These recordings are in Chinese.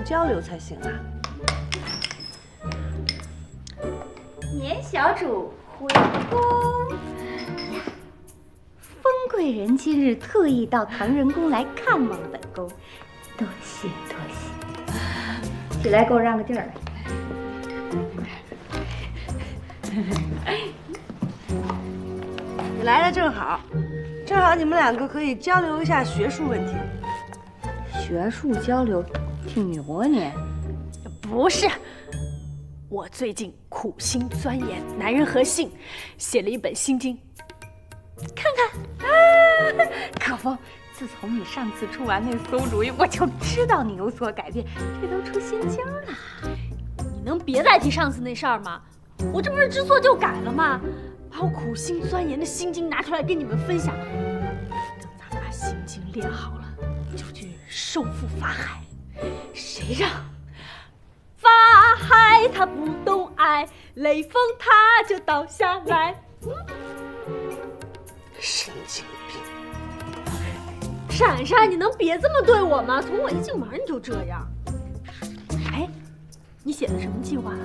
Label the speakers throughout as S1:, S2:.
S1: 交流才行啊。
S2: 年小主回宫呀！封贵人今日特意到唐人宫来看望本宫，多谢多谢。起来，给我让个地儿来。
S1: 你来的正好，你们两个可以交流一下学术问题。
S2: 学术交流，挺牛啊你！
S3: 不是，我最近苦心钻研《男人和性》，写了一本心经。看看
S2: 啊，可风，自从你上次出完那馊主意，我就知道你有所改变，这都出心经了。
S3: 你能别再提上次那事儿吗？我这不是知错就改了吗？把我苦心钻研的心经拿出来跟你们分享。等咱把心经练好了，就去收复法海。谁让法海他不懂爱，雷锋他就倒下来。
S1: 神经病！
S3: 闪闪，你能别这么对我吗？从我一进门你就这样。哎，你写的什么计划啊？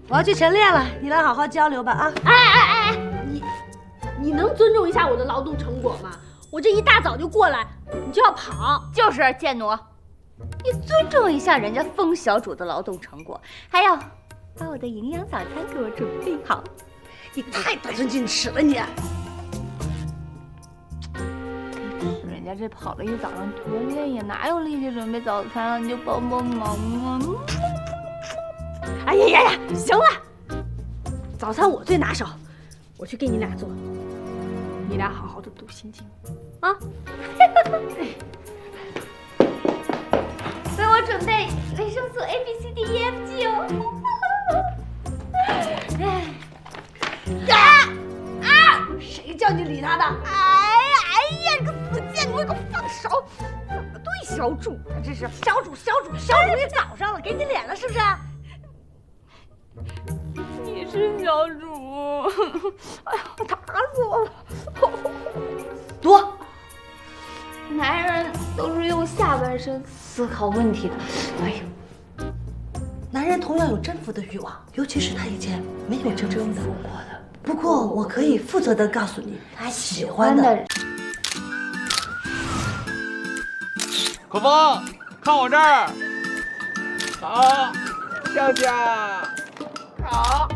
S1: 我要去晨练了，你来好好交流吧啊！
S3: 哎，你能尊重一下我的劳动成果吗？我这一大早就过来，你就要跑？
S2: 就是贱奴，你尊重一下人家封小主的劳动成果，还要把我的营养早餐给我准备好。
S1: 你太得寸进尺了你！
S2: 人家这跑了一早上多累呀，哪有力气准备早餐啊？你就帮帮忙啊！
S3: 哎呀，行了，早餐我最拿手，我去给你俩做，你俩好好的读心经啊。
S2: 为我准备维生素 A B C D E F G 哦。
S1: 谁叫你理他的？
S2: 哎呀，你个死贱奴，你给我放手！怎么对小主呢？这是
S1: 小主也找上了，给你脸了是不是？
S2: 你是小主，哎呀，打死我了！
S1: 多，
S2: 男人都是用下半身思考問題的。哎呀，
S1: 男人同樣有征服的慾望，尤其是他以前沒有征服過的。不過我可以負責的告訴你，他喜歡的人。
S4: 可風，看我這兒，好，笑笑，好。